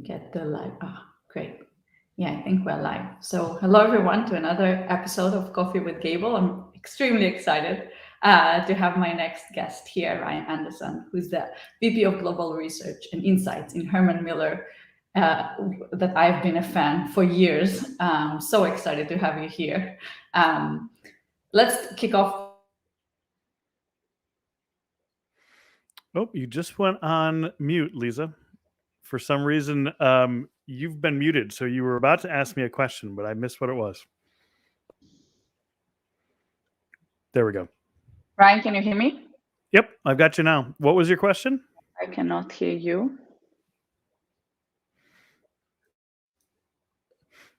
Get the live. Ah, great. Yeah, I think we're live. So, hello everyone to another episode of Coffee with Gable. I'm extremely excited to have my next guest here, Ryan Anderson, who's the VP of Global Research and Insights in Herman Miller, that I've been a fan for years. So excited to have you here. Let's kick off. Oh, you just went on mute, Liza. For some reason, you've been muted. So you were about to ask me a question, but I missed what it was. There we go. Ryan, can you hear me? Yep, I've got you now. What was your question? I cannot hear you.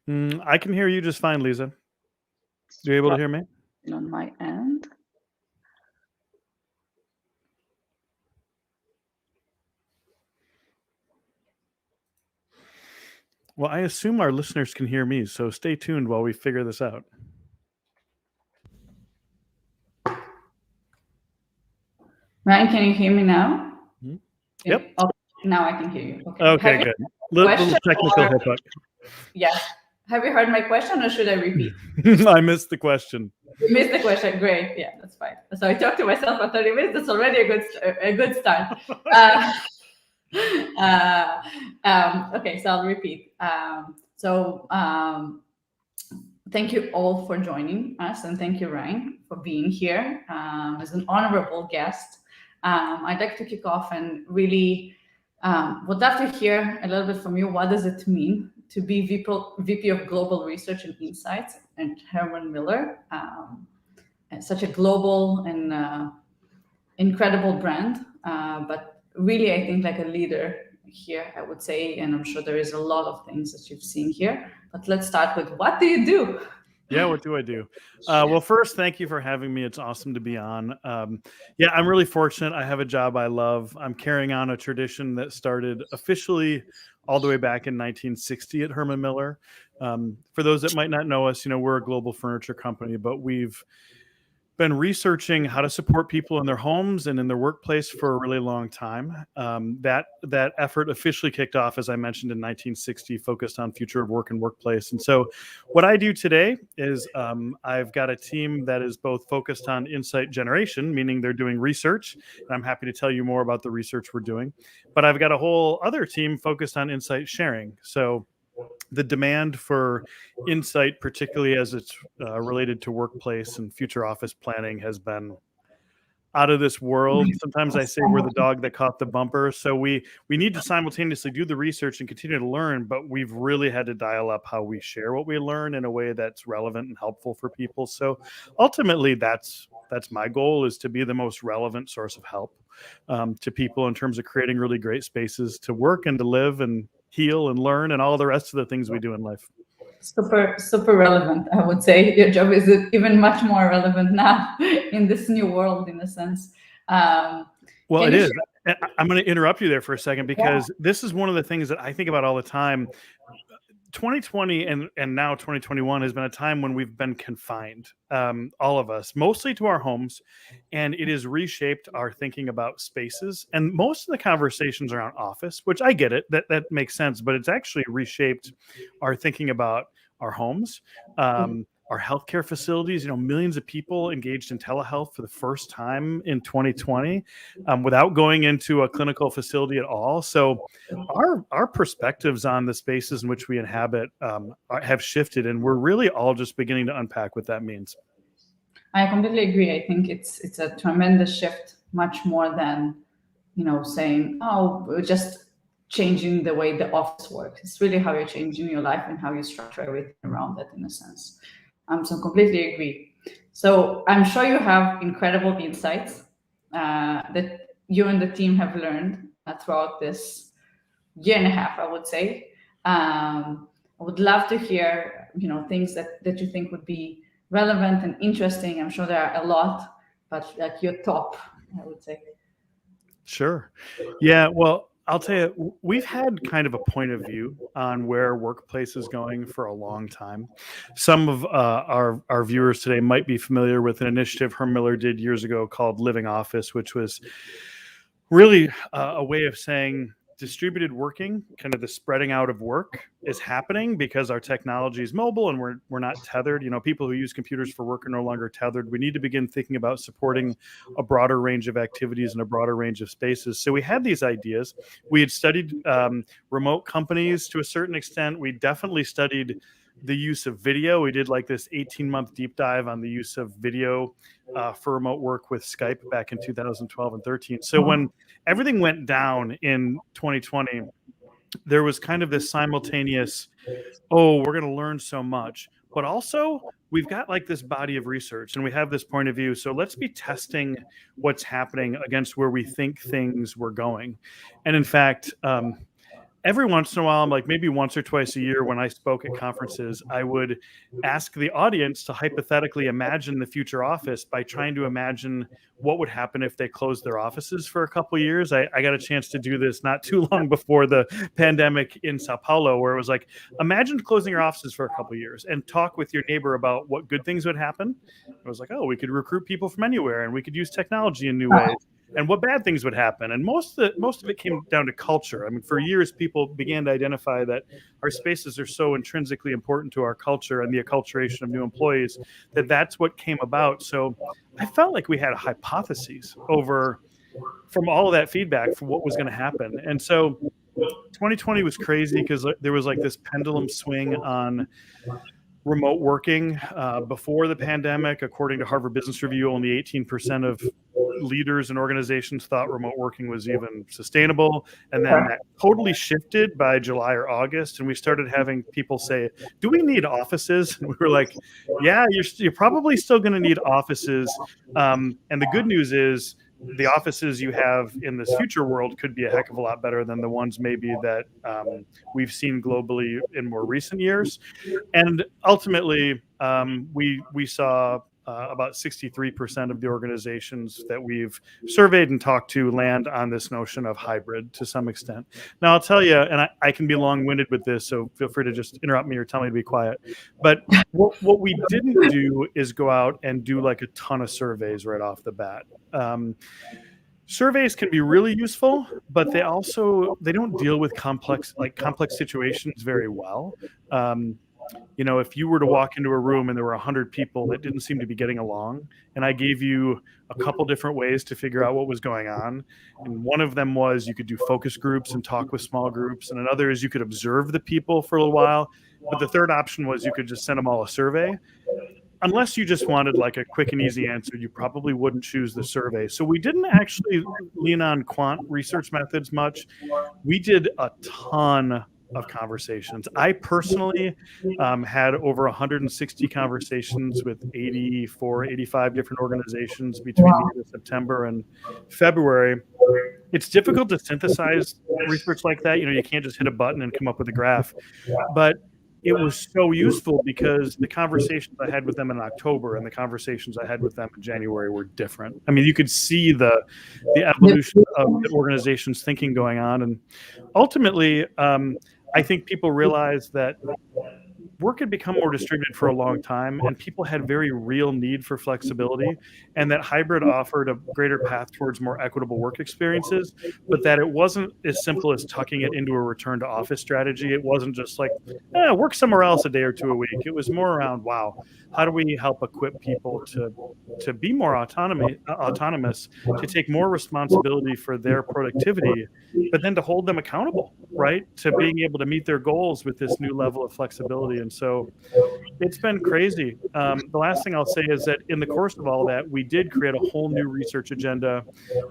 I can hear you just fine, Liza. Are you able to hear me? On my end. Well, I assume our listeners can hear me, so stay tuned while we figure this out. Ryan, can you hear me now? Yep. Oh, now I can hear you. Okay, good. Little technical hiccup. Yes. Have you heard my question, or should I repeat? I missed the question. You missed the question. Great. Yeah, that's fine. So I talked to myself for 30 minutes. That's already a good start. Okay, so I'll repeat. Thank you all for joining us, and thank you, Ryan, for being here as an honorable guest. I'd like to kick off and really would love to hear a little bit from you. What does it mean to be VP of Global Research and Insights at Herman Miller, and such a global and incredible brand, but really, I think like a leader here, I would say, and I'm sure there is a lot of things that you've seen here, but let's start with, what do you do? Yeah, what do I do? Well, first, thank you for having me. It's awesome to be on. Yeah, I'm really fortunate. I have a job I love. I'm carrying on a tradition that started officially all the way back in 1960 at Herman Miller. For those that might not know us, we're a global furniture company, but we've been researching how to support people in their homes and in their workplace for a really long time. That effort officially kicked off, as I mentioned, in 1960, focused on future of work and workplace. And so what I do today is I've got a team that is both focused on insight generation, meaning they're doing research, and I'm happy to tell you more about the research we're doing. But I've got a whole other team focused on insight sharing. So the demand for insight, particularly as it's related to workplace and future office planning, has been out of this world. Sometimes I say we're the dog that caught the bumper. So we need to simultaneously do the research and continue to learn, but we've really had to dial up how we share what we learn in a way that's relevant and helpful for people. So ultimately, that's my goal, is to be the most relevant source of help to people in terms of creating really great spaces to work and to live and heal and learn and all the rest of the things we do in life. Super relevant, I would say. Your job is even much more relevant now in this new world, in a sense. Well, it is. I'm going to interrupt you there for a second, because this is one of the things that I think about all the time. 2020 and now 2021 has been a time when we've been confined, all of us, mostly to our homes, and it has reshaped our thinking about spaces. And most of the conversations around office, which I get it, that makes sense, but it's actually reshaped our thinking about our homes, our healthcare facilities. Millions of people engaged in telehealth for the first time in 2020 without going into a clinical facility at all. So our perspectives on the spaces in which we inhabit have shifted, and we're really all just beginning to unpack what that means. I completely agree. I think it's a tremendous shift, much more than saying, oh, we're just changing the way the office works. It's really how you're changing your life and how you structure everything around that, in a sense. So completely agree. So I'm sure you have incredible insights that you and the team have learned throughout this year and a half, I would say. I would love to hear, things that you think would be relevant and interesting. I'm sure there are a lot, but like your top, I would say. Sure. Yeah. Well, I'll tell you, we've had kind of a point of view on where workplace is going for a long time. Some of our viewers today might be familiar with an initiative Herman Miller did years ago called Living Office, which was really a way of saying, distributed working, kind of the spreading out of work, is happening because our technology is mobile and we're not tethered. People who use computers for work are no longer tethered. We need to begin thinking about supporting a broader range of activities and a broader range of spaces. So we had these ideas. We had studied remote companies to a certain extent. We definitely studied the use of video. We did like this 18-month deep dive on the use of video for remote work with Skype back in 2012 and 13. So when everything went down in 2020, there was kind of this simultaneous, oh, we're going to learn so much, but also we've got like this body of research and we have this point of view. So let's be testing what's happening against where we think things were going. And in fact, every once in a while, like maybe once or twice a year when I spoke at conferences, I would ask the audience to hypothetically imagine the future office by trying to imagine what would happen if they closed their offices for a couple of years. I got a chance to do this not too long before the pandemic in Sao Paulo, where it was like, imagine closing your offices for a couple of years and talk with your neighbor about what good things would happen. It was like, oh, we could recruit people from anywhere and we could use technology in new ways. And what bad things would happen. And most of it came down to culture. I mean, for years, people began to identify that our spaces are so intrinsically important to our culture and the acculturation of new employees that that's what came about. So I felt like we had hypotheses from all of that feedback for what was going to happen. And so 2020 was crazy because there was like this pendulum swing on remote working. Before the pandemic, according to Harvard Business Review, only 18% of leaders and organizations thought remote working was even sustainable. And then that totally shifted by July or August. And we started having people say, do we need offices? And we were like, yeah, you're probably still going to need offices. And the good news is the offices you have in this future world could be a heck of a lot better than the ones maybe that we've seen globally in more recent years. And ultimately, we saw about 63% of the organizations that we've surveyed and talked to land on this notion of hybrid to some extent. Now, I'll tell you, and I can be long-winded with this, so feel free to just interrupt me or tell me to be quiet. But what we didn't do is go out and do like a ton of surveys right off the bat. Surveys can be really useful, but they don't deal with complex situations very well. If you were to walk into a room and there were 100 people that didn't seem to be getting along, and I gave you a couple different ways to figure out what was going on, and one of them was you could do focus groups and talk with small groups, and another is you could observe the people for a little while, but the third option was you could just send them all a survey. Unless you just wanted like a quick and easy answer, you probably wouldn't choose the survey. So we didn't actually lean on quant research methods much. We did a ton of conversations. I personally had over 160 conversations with 85 different organizations between the end of September and February. It's difficult to synthesize research like that. You can't just hit a button and come up with a graph. But it was so useful because the conversations I had with them in October and the conversations I had with them in January were different. I mean, you could see the evolution of the organization's thinking going on. And ultimately, I think people realized that work had become more distributed for a long time, and people had very real need for flexibility, and that hybrid offered a greater path towards more equitable work experiences, but that it wasn't as simple as tucking it into a return to office strategy. It wasn't just like, work somewhere else a day or two a week. It was more around, wow, how do we help equip people to be more autonomous, to take more responsibility for their productivity, but then to hold them accountable, right? To being able to meet their goals with this new level of flexibility. And so it's been crazy. The last thing I'll say is that in the course of all that, we did create a whole new research agenda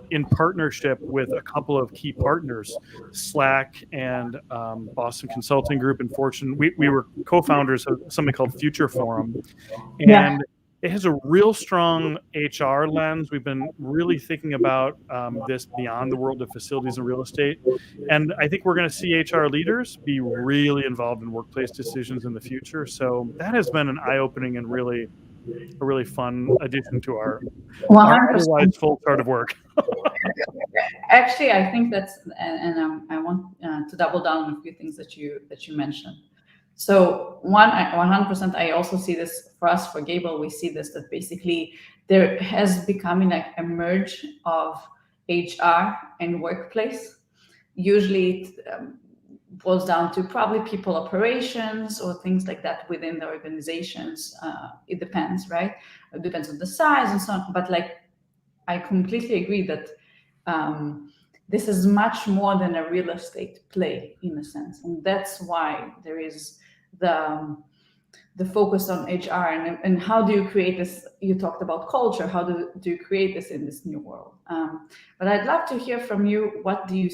in partnership with a couple of key partners, Slack and Boston Consulting Group and Fortune. We were co-founders of something called Future Forum. And it has a real strong HR lens. We've been really thinking about this beyond the world of facilities and real estate. And I think we're going to see HR leaders be really involved in workplace decisions in the future. So that has been an eye-opening and a really fun addition to our otherwise full chart of work. Actually, I think that's, and I want to double down on a few things that you mentioned. So 100%, I also see this for us, for Gable, we see this, that basically there has become a merge of HR and workplace. usually it boils down to probably people operations or things like that within the organizations. It depends, right? It depends on the size and so on. But like, I completely agree that this is much more than a real estate play in a sense, and that's why there is the focus on HR and how do you create this? You talked about culture. How do you create this in this new world? But I'd love to hear from you. What do you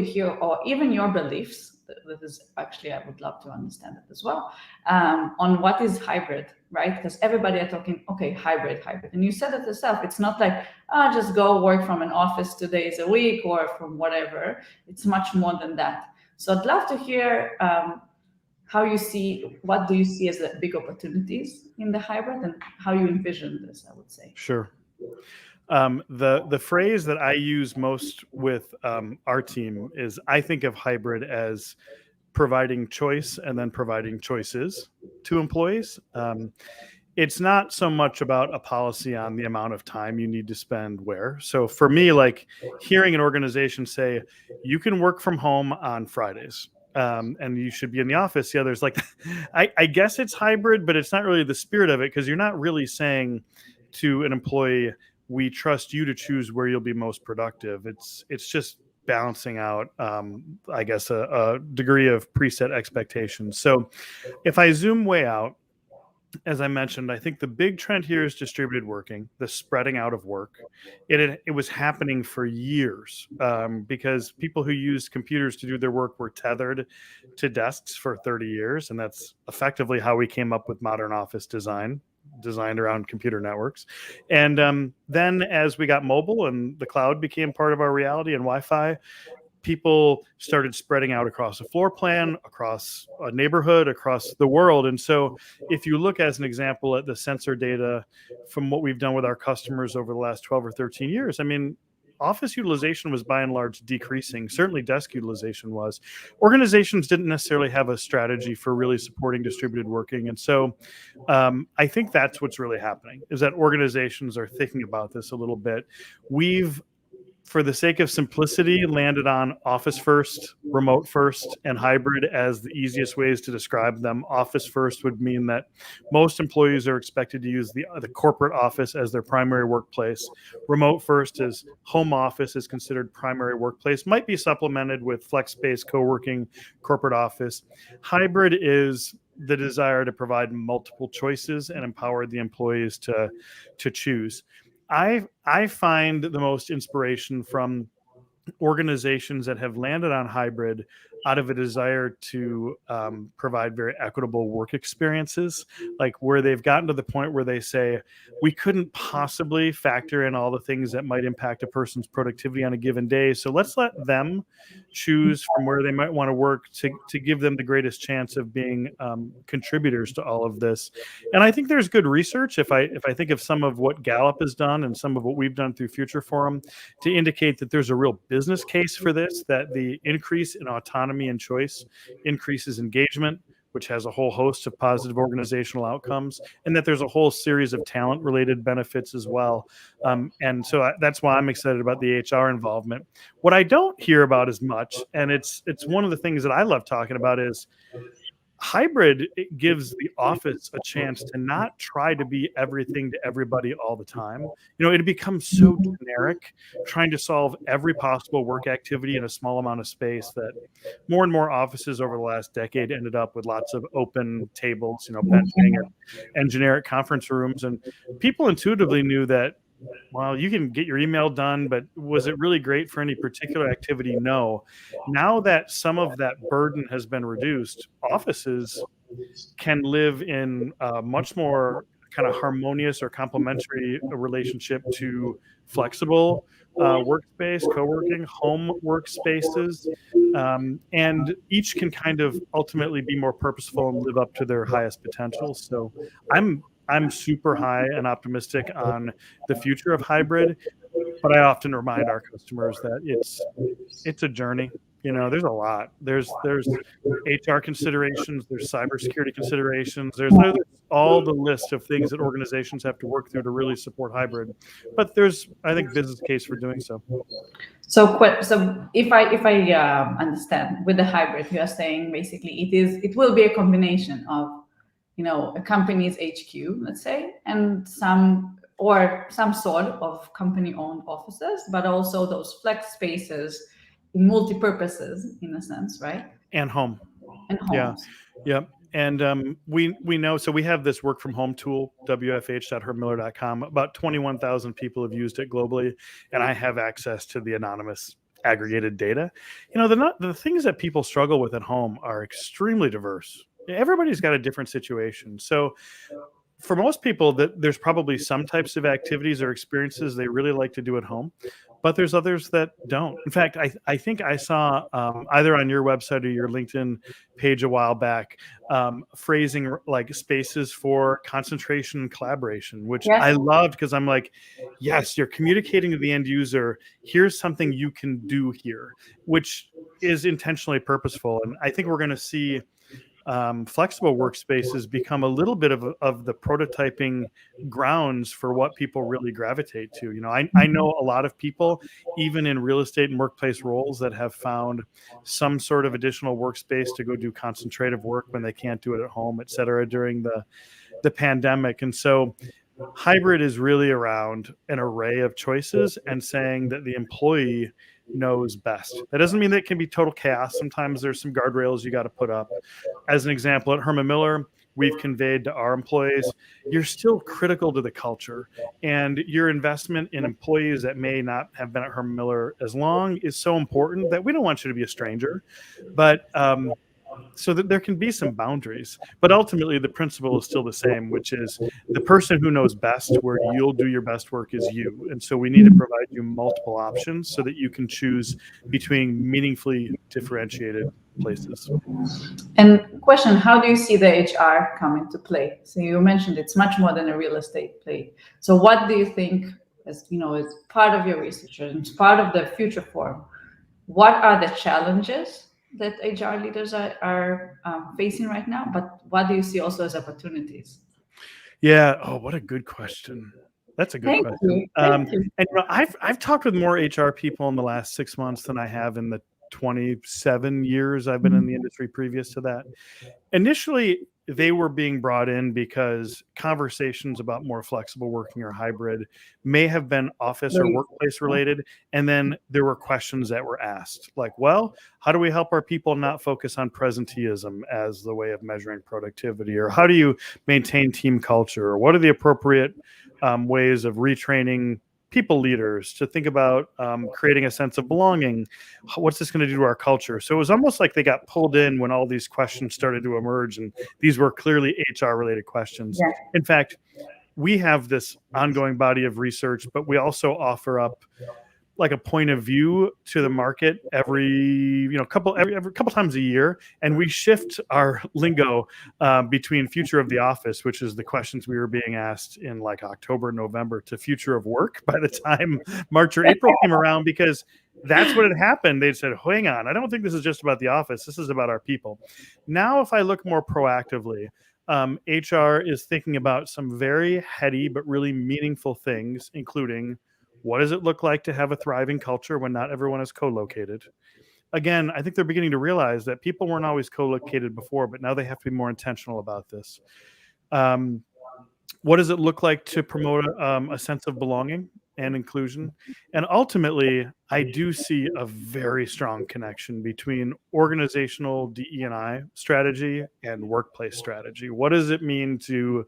hear, or even your beliefs? That is actually, I would love to understand it as well, on what is hybrid, right? Because everybody are talking, okay, hybrid. And you said it yourself. It's not like, just go work from an office 2 days a week or from whatever. It's much more than that. So I'd love to hear what do you see as the big opportunities in the hybrid and how you envision this, I would say. Sure. The phrase that I use most with our team is, I think of hybrid as providing choice and then providing choices to employees. It's not so much about a policy on the amount of time you need to spend where. So for me, like hearing an organization say, you can work from home on Fridays, and you should be in the office the others, like, I guess it's hybrid, but it's not really the spirit of it, because you're not really saying to an employee, we trust you to choose where you'll be most productive. It's just balancing out, I guess, a degree of preset expectations. So if I zoom way out, as I mentioned, I think the big trend here is distributed working, the spreading out of work. It was happening for years, because people who used computers to do their work were tethered to desks for 30 years. And that's effectively how we came up with modern office design, designed around computer networks. And then as we got mobile and the cloud became part of our reality and Wi-Fi, people started spreading out across a floor plan, across a neighborhood, across the world. And so if you look, as an example, at the sensor data from what we've done with our customers over the last 12 or 13 years, I mean, office utilization was by and large decreasing. Certainly desk utilization was. Organizations didn't necessarily have a strategy for really supporting distributed working. And so I think that's what's really happening, is that organizations are thinking about this a little bit. We've, for the sake of simplicity, landed on office first, remote first, and hybrid as the easiest ways to describe them. Office first would mean that most employees are expected to use the corporate office as their primary workplace. Remote first is home office is considered primary workplace, might be supplemented with flex space, co-working, corporate office. Hybrid is the desire to provide multiple choices and empower the employees to choose. I find the most inspiration from organizations that have landed on hybrid out of a desire to provide very equitable work experiences, like where they've gotten to the point where they say, we couldn't possibly factor in all the things that might impact a person's productivity on a given day. So let's let them choose from where they might want to work to give them the greatest chance of being contributors to all of this. And I think there's good research, if I think of some of what Gallup has done and some of what we've done through Future Forum, to indicate that there's a real business case for this, that the increase in autonomy and choice increases engagement, which has a whole host of positive organizational outcomes, and that there's a whole series of talent-related benefits as well. And so that's why I'm excited about the HR involvement. What I don't hear about as much, and it's one of the things that I love talking about, is hybrid. It gives the office a chance to not try to be everything to everybody all the time. You know, it becomes so generic, trying to solve every possible work activity in a small amount of space, that more and more offices over the last decade ended up with lots of open tables, benching and generic conference rooms. And people intuitively knew that, well, you can get your email done, but was it really great for any particular activity? No. Now that some of that burden has been reduced, offices can live in a much more kind of harmonious or complementary relationship to flexible workspace, co-working, home workspaces, and each can kind of ultimately be more purposeful and live up to their highest potential. So I'm super high and optimistic on the future of hybrid, but I often remind our customers that it's a journey. There's a lot. There's HR considerations, there's cybersecurity considerations, there's all the list of things that organizations have to work through to really support hybrid. But there's, I think, business case for doing so. So if I understand, with the hybrid, you are saying basically it will be a combination of, a company's HQ, let's say, and some sort of company-owned offices, but also those flex spaces in multi-purposes, in a sense, right? And home. And homes. Yeah. And we know, so we have this work from home tool, wfh.hermanmiller.com. About 21,000 people have used it globally, and I have access to the anonymous aggregated data. The things that people struggle with at home are extremely diverse. Everybody's got a different situation. So for most people, there's probably some types of activities or experiences they really like to do at home, but there's others that don't. In fact, I think I saw either on your website or your LinkedIn page a while back, phrasing like spaces for concentration and collaboration, which Yes. I loved, because I'm like, yes, you're communicating to the end user. Here's something you can do here, which is intentionally purposeful. And I think we're going to see flexible workspaces become a little bit of the prototyping grounds for what people really gravitate to. I know a lot of people, even in real estate and workplace roles, that have found some sort of additional workspace to go do concentrative work when they can't do it at home, et cetera, during the pandemic. And so hybrid is really around an array of choices and saying that the employee knows best. That doesn't mean that it can be total chaos. Sometimes there's some guardrails you got to put up. As an example, at Herman Miller, we've conveyed to our employees, you're still critical to the culture, and your investment in employees that may not have been at Herman Miller as long is so important that we don't want you to be a stranger. But so that there can be some boundaries, but ultimately the principle is still the same, which is the person who knows best where you'll do your best work is you. And so we need to provide you multiple options so that you can choose between meaningfully differentiated places. And question, how do you see the HR come into play? So you mentioned it's much more than a real estate play. So what do you think, as part of your research and part of the future forum, what are the challenges that HR leaders are facing right now, but what do you see also as opportunities? Yeah. Oh, what a good question. That's a good question. Thank you. And I've talked with more HR people in the last 6 months than I have in the 27 years I've been in the industry previous to that. Initially, they were being brought in because conversations about more flexible working or hybrid may have been office or workplace related. And then there were questions that were asked like, well, how do we help our people not focus on presenteeism as the way of measuring productivity? Or how do you maintain team culture? Or what are the appropriate ways of retraining people leaders to think about creating a sense of belonging? What's this going to do to our culture? So it was almost like they got pulled in when all these questions started to emerge, and these were clearly HR related questions. Yeah. In fact, we have this ongoing body of research, but we also offer up like a point of view to the market every couple times a year, and we shift our lingo between future of the office, which is the questions we were being asked in like October, November, to future of work by the time March or April came around, because that's what had happened. They said, hang on, I don't think this is just about the office. This is about our people. Now, if I look more proactively, HR is thinking about some very heady but really meaningful things, including what does it look like to have a thriving culture when not everyone is co-located? Again, I think they're beginning to realize that people weren't always co-located before, but now they have to be more intentional about this. What does it look like to promote a sense of belonging and inclusion? And ultimately, I do see a very strong connection between organizational DE&I strategy and workplace strategy. What does it mean to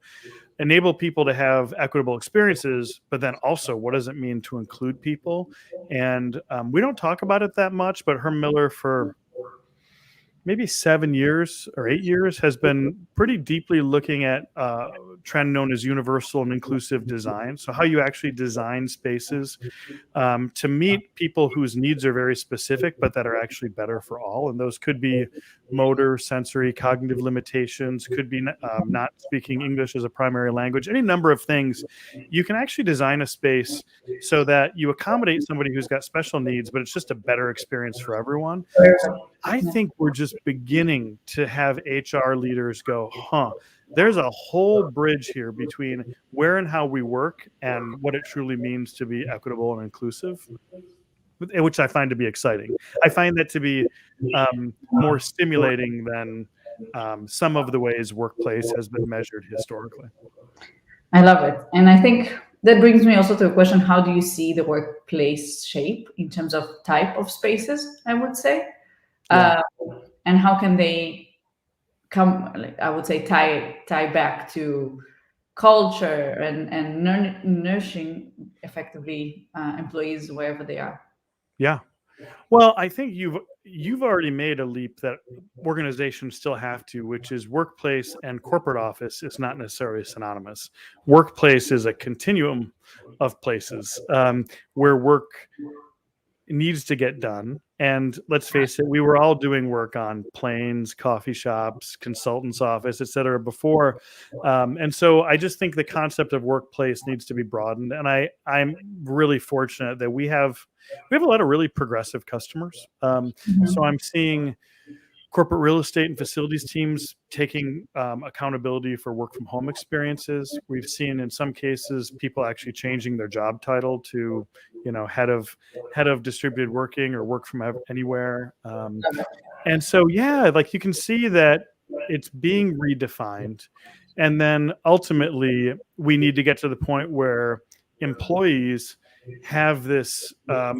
enable people to have equitable experiences, but then also what does it mean to include people? And we don't talk about it that much, but Herman Miller for maybe 7 years or 8 years has been pretty deeply looking at a trend known as universal and inclusive design. So how you actually design spaces to meet people whose needs are very specific, but that are actually better for all. And those could be motor, sensory, cognitive limitations, could be not speaking English as a primary language, any number of things. You can actually design a space so that you accommodate somebody who's got special needs, but it's just a better experience for everyone. So I think we're just beginning to have HR leaders go, there's a whole bridge here between where and how we work and what it truly means to be equitable and inclusive, which I find to be exciting. I find that to be more stimulating than some of the ways workplace has been measured historically. I love it. And I think that brings me also to a question, how do you see the workplace shape in terms of type of spaces, I would say? Yeah. And how can they come, like, I would say, tie back to culture and nourishing effectively employees wherever they are? Yeah. Well, I think you've already made a leap that organizations still have to, which is workplace and corporate office is not necessarily synonymous. Workplace is a continuum of places where work needs to get done. And let's face it, we were all doing work on planes, coffee shops, consultants' office, et cetera, before. And so I just think the concept of workplace needs to be broadened. And I'm really fortunate that we have a lot of really progressive customers. So I'm seeing corporate real estate and facilities teams taking accountability for work from home experiences. We've seen in some cases people actually changing their job title to, head of distributed working or work from anywhere. And so, like you can see that it's being redefined. And then ultimately we need to get to the point where employees have this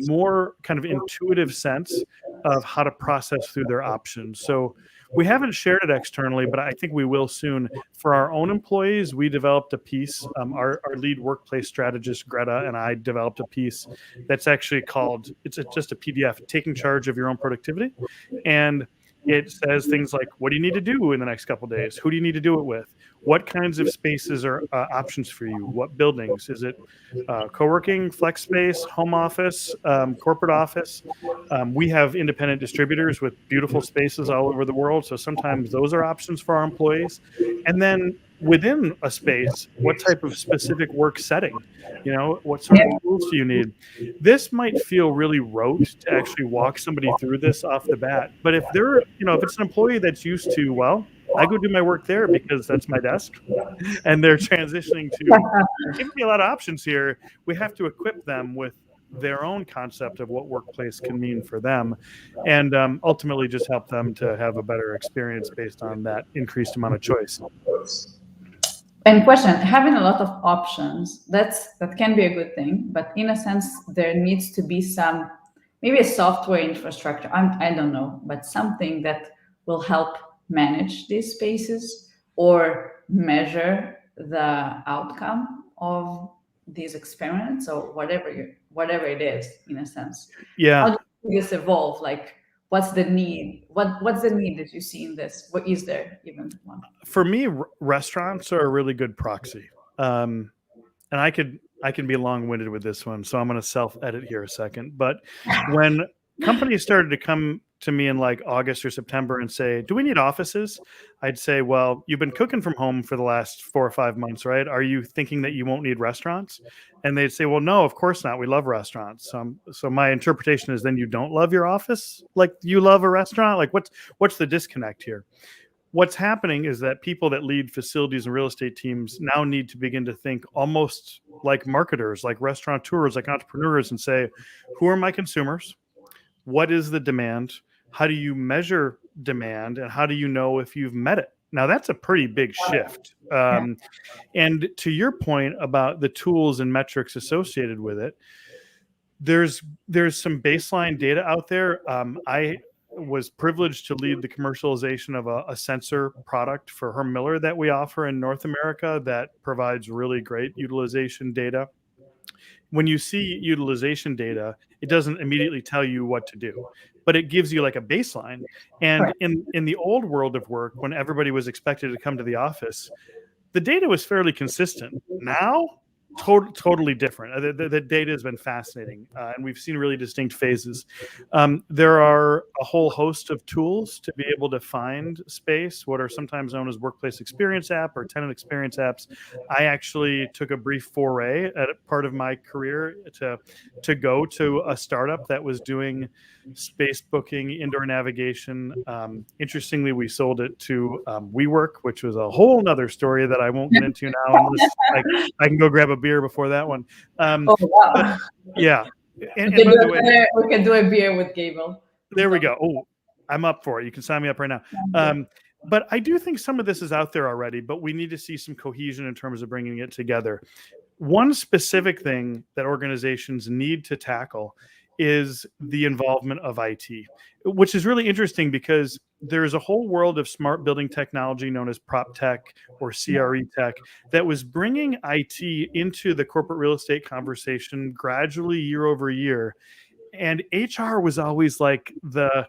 more kind of intuitive sense of how to process through their options. So we haven't shared it externally, but I think we will soon. For our own employees, we developed a piece, our lead workplace strategist, Greta, and I developed a piece that's actually called, it's just a PDF, Taking Charge of Your Own Productivity. And it says things like, what do you need to do in the next couple of days? Who do you need to do it with? What kinds of spaces are options for you? What buildings? Is it co-working, flex space, home office, corporate office? We have independent distributors with beautiful spaces all over the world. So sometimes those are options for our employees. And then within a space, what type of specific work setting? What sort of tools do you need? This might feel really rote to actually walk somebody through this off the bat. But if they're, if it's an employee that's used to, well, I go do my work there because that's my desk, and they're transitioning to giving me a lot of options here. We have to equip them with their own concept of what workplace can mean for them, and ultimately just help them to have a better experience based on that increased amount of choice. And question, having a lot of options, that can be a good thing, but in a sense, there needs to be maybe a software infrastructure, I don't know, but something that will help manage these spaces or measure the outcome of these experiments or whatever it is, in a sense. Yeah. How do you see this evolve? Like, what's the need? What's the need that you see in this? What is there even one? For me, restaurants are a really good proxy. And I can be long-winded with this one, so I'm going to self-edit here a second. But when companies started to come to me in like August or September and say, do we need offices? I'd say, well, you've been cooking from home for the last 4 or 5 months, right? Are you thinking that you won't need restaurants? And they'd say, well, no, of course not. We love restaurants. So my interpretation is then you don't love your office like you love a restaurant? Like what's the disconnect here? What's happening is that people that lead facilities and real estate teams now need to begin to think almost like marketers, like restaurateurs, like entrepreneurs, and say, who are my consumers? What is the demand? How do you measure demand? And how do you know if you've met it? Now, that's a pretty big shift. And to your point about the tools and metrics associated with it, there's some baseline data out there. I was privileged to lead the commercialization of a sensor product for Herman Miller that we offer in North America that provides really great utilization data. When you see utilization data, it doesn't immediately tell you what to do. but it gives you like a baseline. And in the old world of work, when everybody was expected to come to the office, the data was fairly consistent. Now, totally different. The data has been fascinating, and we've seen really distinct phases. There are a whole host of tools to be able to find space, what are sometimes known as workplace experience app or tenant experience apps. I actually took a brief foray at part of my career to go to a startup that was doing space booking, indoor navigation. Interestingly, we sold it to WeWork, which was a whole nother story that I won't get into now, unless I can go grab a beer before that one. Oh, wow. But, yeah. And we, by the way, we can do a beer with Gable. There we go. Oh, I'm up for it. You can sign me up right now. But I do think some of this is out there already, but we need to see some cohesion in terms of bringing it together. One specific thing that organizations need to tackle is the involvement of IT, which is really interesting because there's a whole world of smart building technology known as prop tech or CRE tech that was bringing IT into the corporate real estate conversation gradually year over year. And HR was always like the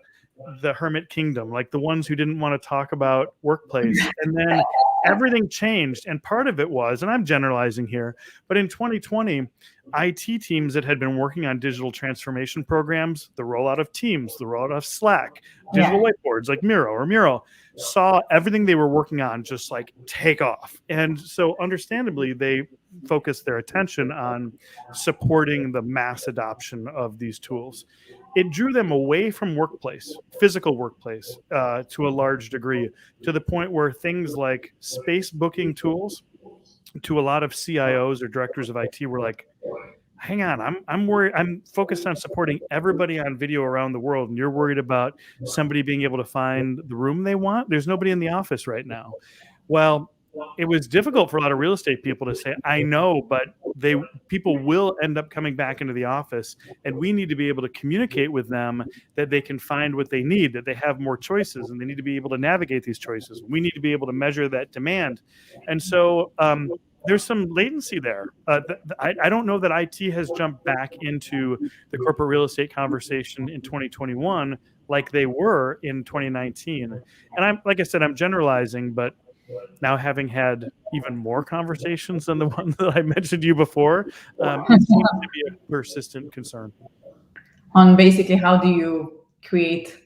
hermit kingdom, like the ones who didn't want to talk about workplace. And then everything changed. And part of it was, and I'm generalizing here, but in 2020, IT teams that had been working on digital transformation programs, the rollout of Teams, the rollout of Slack, digital whiteboards like Miro or Mural, saw everything they were working on just like take off. And so understandably, they focused their attention on supporting the mass adoption of these tools. It drew them away from workplace, physical workplace, to a large degree, to the point where things like space booking tools, to a lot of CIOs or directors of IT, were like, hang on, I'm worried. I'm focused on supporting everybody on video around the world, and you're worried about somebody being able to find the room they want. There's nobody in the office right now. Well, it was difficult for a lot of real estate people to say, I know, but people will end up coming back into the office, and we need to be able to communicate with them that they can find what they need, that they have more choices, and they need to be able to navigate these choices. We need to be able to measure that demand. And so there's some latency there. I don't know that IT has jumped back into the corporate real estate conversation in 2021 like they were in 2019. And like I said, I'm generalizing, but now having had even more conversations than the ones that I mentioned to you before, it seems to be a persistent concern. On basically, how do you create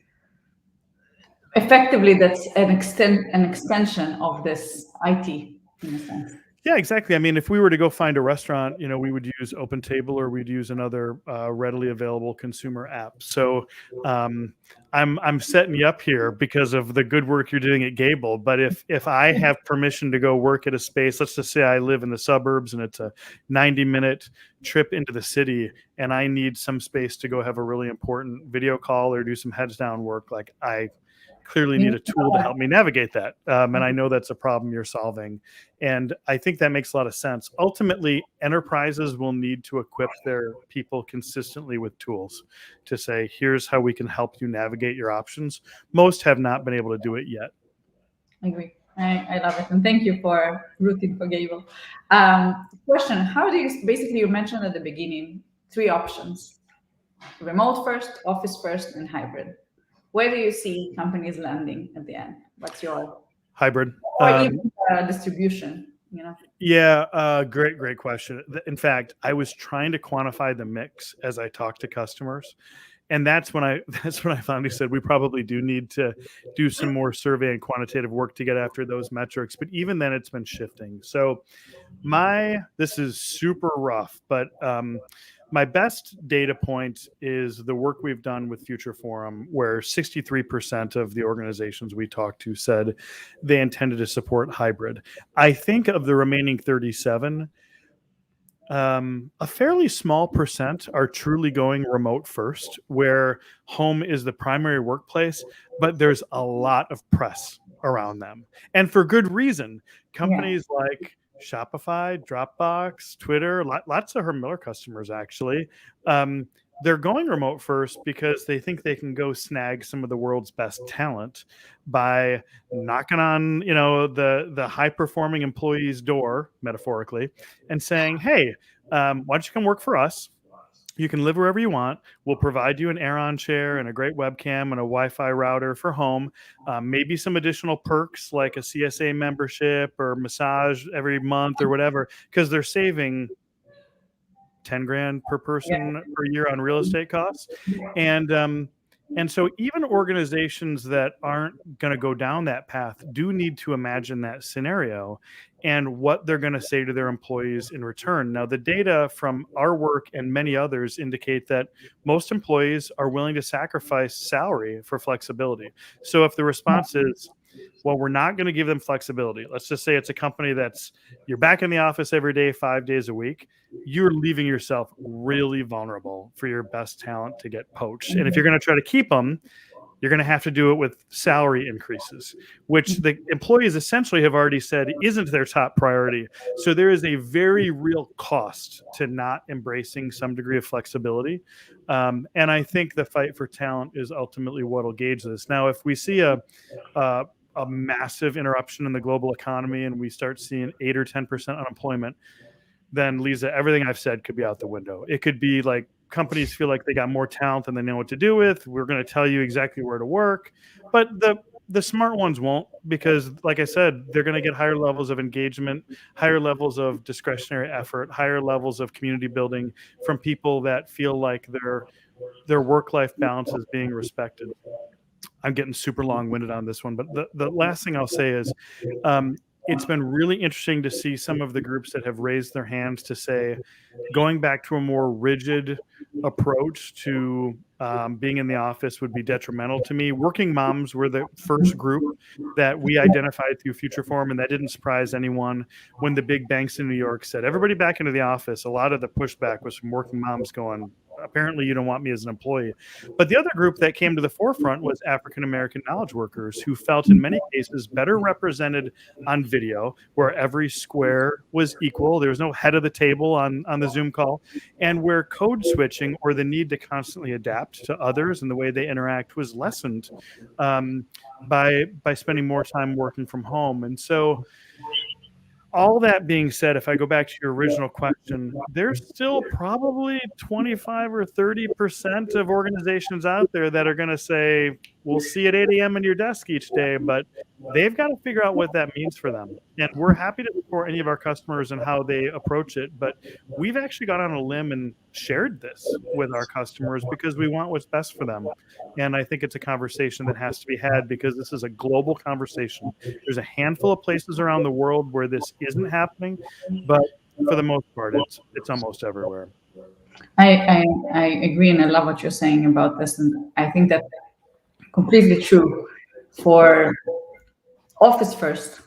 effectively that's an extension of this IT in a sense? Yeah, exactly. I mean, if we were to go find a restaurant, we would use OpenTable or we'd use another readily available consumer app. So I'm setting you up here because of the good work you're doing at Gable. But if I have permission to go work at a space, let's just say I live in the suburbs and it's a 90-minute trip into the city, and I need some space to go have a really important video call or do some heads down work, like I clearly need a tool to help me navigate that. And I know that's a problem you're solving. And I think that makes a lot of sense. Ultimately, enterprises will need to equip their people consistently with tools to say, here's how we can help you navigate your options. Most have not been able to do it yet. I agree. I love it. And thank you for rooting for Gable. Question, how do you, basically you mentioned at the beginning, 3 options: remote first, office first, and hybrid. Where do you see companies landing at the end? What's your hybrid? Or even distribution, Yeah, great question. In fact, I was trying to quantify the mix as I talked to customers. And that's when I finally said we probably do need to do some more survey and quantitative work to get after those metrics. But even then, it's been shifting. So this is super rough, but my best data point is the work we've done with Future Forum, where 63% of the organizations we talked to said they intended to support hybrid. I think of the remaining 37, a fairly small percent are truly going remote first, where home is the primary workplace, but there's a lot of press around them. And for good reason. Companies like Shopify, Dropbox, Twitter, lots of Herman Miller customers actually, they're going remote first because they think they can go snag some of the world's best talent by knocking on, the high-performing employee's door, metaphorically, and saying, hey, why don't you come work for us? You can live wherever you want. We'll provide you an Aeron chair and a great webcam and a Wi-Fi router for home. Maybe some additional perks like a CSA membership or massage every month or whatever, because they're saving 10 grand per person per year on real estate costs. And so even organizations that aren't going to go down that path do need to imagine that scenario and what they're going to say to their employees in return. Now, the data from our work and many others indicate that most employees are willing to sacrifice salary for flexibility. So if the response is, well, we're not going to give them flexibility. Let's just say it's a company that's you're back in the office every day, 5 days a week. You're leaving yourself really vulnerable for your best talent to get poached. And if you're going to try to keep them, you're going to have to do it with salary increases, which the employees essentially have already said isn't their top priority. So there is a very real cost to not embracing some degree of flexibility. And I think the fight for talent is ultimately what will gauge this. Now, if we see a massive interruption in the global economy and we start seeing 8 or 10% unemployment, then Liza, everything I've said could be out the window. It could be like companies feel like they got more talent than they know what to do with. We're going to tell you exactly where to work. But the smart ones won't, because like I said, they're going to get higher levels of engagement, higher levels of discretionary effort, higher levels of community building from people that feel like their work-life balance is being respected. I'm getting super long-winded on this one, but the last thing I'll say is it's been really interesting to see some of the groups that have raised their hands to say, going back to a more rigid approach to being in the office would be detrimental to me. Working moms were the first group that we identified through Future Forum, and that didn't surprise anyone when the big banks in New York said, everybody back into the office. A lot of the pushback was from working moms going, apparently you don't want me as an employee. But the other group that came to the forefront was African-American knowledge workers, who felt in many cases better represented on video, where every square was equal. There was no head of the table on the Zoom call, and where code switching or the need to constantly adapt to others and the way they interact was lessened by spending more time working from home. And so all that being said, if I go back to your original question, there's still probably 25 or 30% of organizations out there that are going to say, we'll see you at 8 a.m. in your desk each day, but they've got to figure out what that means for them. And we're happy to support any of our customers and how they approach it, but we've actually gone on a limb and shared this with our customers because we want what's best for them. And I think it's a conversation that has to be had because this is a global conversation. There's a handful of places around the world where this isn't happening, but for the most part, it's almost everywhere. I agree, and I love what you're saying about this, and I think that's completely true. For Office First,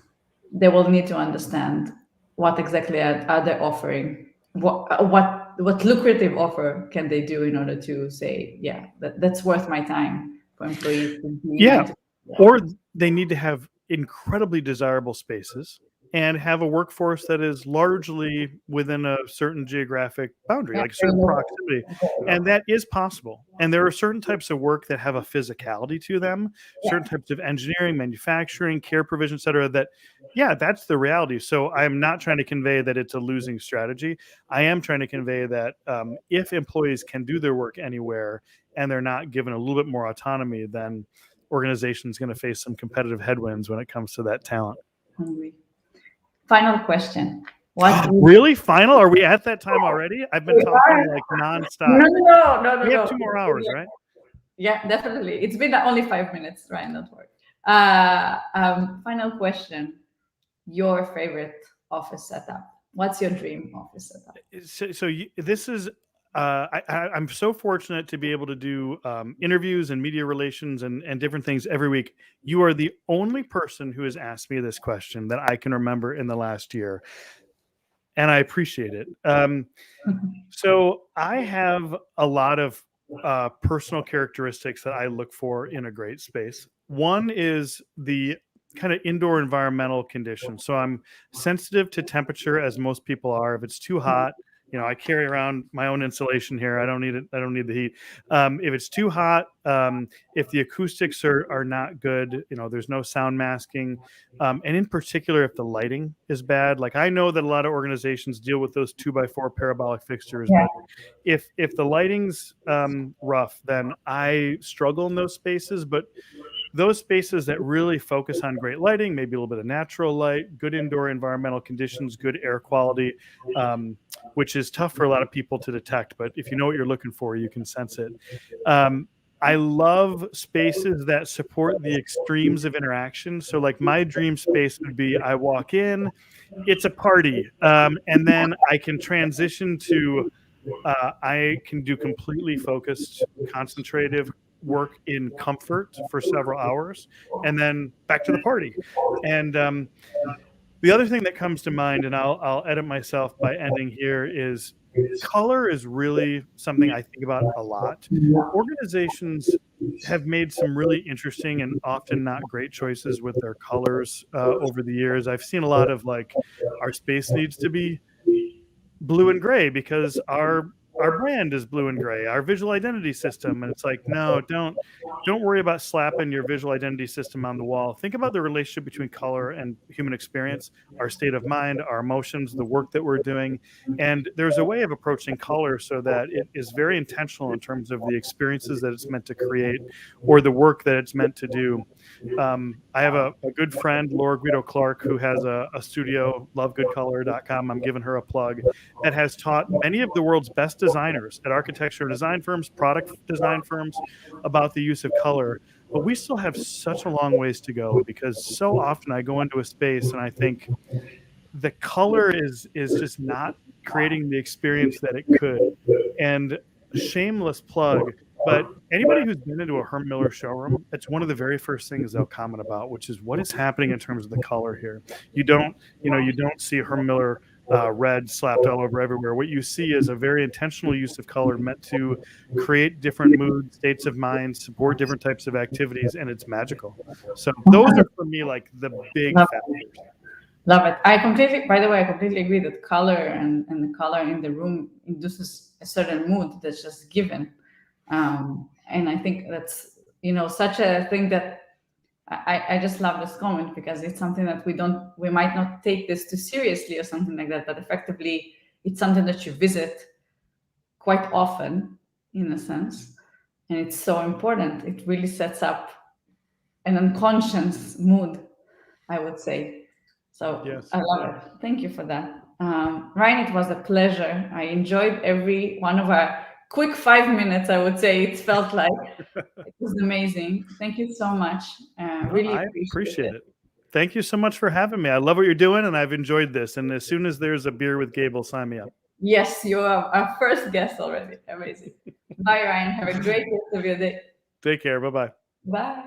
they will need to understand what exactly are they offering, what lucrative offer can they do in order to say, yeah, that's worth my time for employees. Yeah, or they need to have incredibly desirable spaces and have a workforce that is largely within a certain geographic boundary, like certain proximity. And that is possible. And there are certain types of work that have a physicality to them, certain types of engineering, manufacturing, care provision, et cetera, that, yeah, that's the reality. So I'm not trying to convey that it's a losing strategy. I am trying to convey that if employees can do their work anywhere and they're not given a little bit more autonomy, then organization's going to face some competitive headwinds when it comes to that talent. Final question. Really? Final? Are we at that time already? I've been talking like nonstop. No. We have 2 more hours, right? Yeah, definitely. It's been only 5 minutes, right? Not work. Final question. Your favorite office setup? What's your dream office setup? This is I'm so fortunate to be able to do interviews and media relations and different things every week. You are the only person who has asked me this question that I can remember in the last year. And I appreciate it. So I have a lot of personal characteristics that I look for in a great space. One is the kind of indoor environmental conditions. So I'm sensitive to temperature, as most people are. If it's too hot, You know, I carry around my own insulation here. I don't need it. I don't need the heat. If it's too hot, if the acoustics are not good, you know, there's no sound masking. And in particular, if the lighting is bad, like I know that a lot of organizations deal with those 2x4 parabolic fixtures, Yeah. but if the lighting's rough, then I struggle in those spaces. But those spaces that really focus on great lighting, maybe a little bit of natural light, good indoor environmental conditions, good air quality, which is tough for a lot of people to detect. But if you know what you're looking for, you can sense it. I love spaces that support the extremes of interaction. So like my dream space would be I walk in, it's a party, and then I can transition to I can do completely focused, concentrative work in comfort for several hours, and then back to the party. And the other thing that comes to mind, and I'll edit myself by ending here, is color is really something I think about a lot. Organizations have made some really interesting and often not great choices with their colors over the years. I've seen a lot of like, our space needs to be blue and gray because our brand is blue and gray, our visual identity system. And it's like, no, don't worry about slapping your visual identity system on the wall. Think about the relationship between color and human experience, our state of mind, our emotions, the work that we're doing. And there's a way of approaching color so that it is very intentional in terms of the experiences that it's meant to create or the work that it's meant to do. I have a good friend, Laura Guido Clark, who has a studio, lovegoodcolor.com. I'm giving her a plug, that has taught many of the world's best designers at architecture design firms, product design firms, about the use of color. But we still have such a long ways to go, because so often I go into a space and I think the color is just not creating the experience that it could. And shameless plug, but anybody who's been into a Herman Miller showroom, it's one of the very first things they'll comment about, which is what is happening in terms of the color here. You don't see Herman Miller red slapped all over everywhere. What you see is a very intentional use of color meant to create different moods, states of mind, support different types of activities, and it's magical. So those are for me like the big factors. Love it. By the way, I completely agree that color and the color in the room induces a certain mood that's just given. And I think that's, such a thing that I just love this comment, because it's something that we might not take this too seriously or something like that, but effectively it's something that you visit quite often in a sense. And it's so important. It really sets up an unconscious mood, I would say. So yes. I love it. Thank you for that. Ryan, it was a pleasure. I enjoyed every one of our quick 5 minutes, I would say. It felt like it was amazing. Thank you so much. Really appreciate it. Thank you so much for having me. I love what you're doing, and I've enjoyed this. And as soon as there's a beer with Gable, sign me up. Yes, you are our first guest already. Amazing. Bye, Ryan. Have a great rest of your day. Take care. Bye-bye. Bye.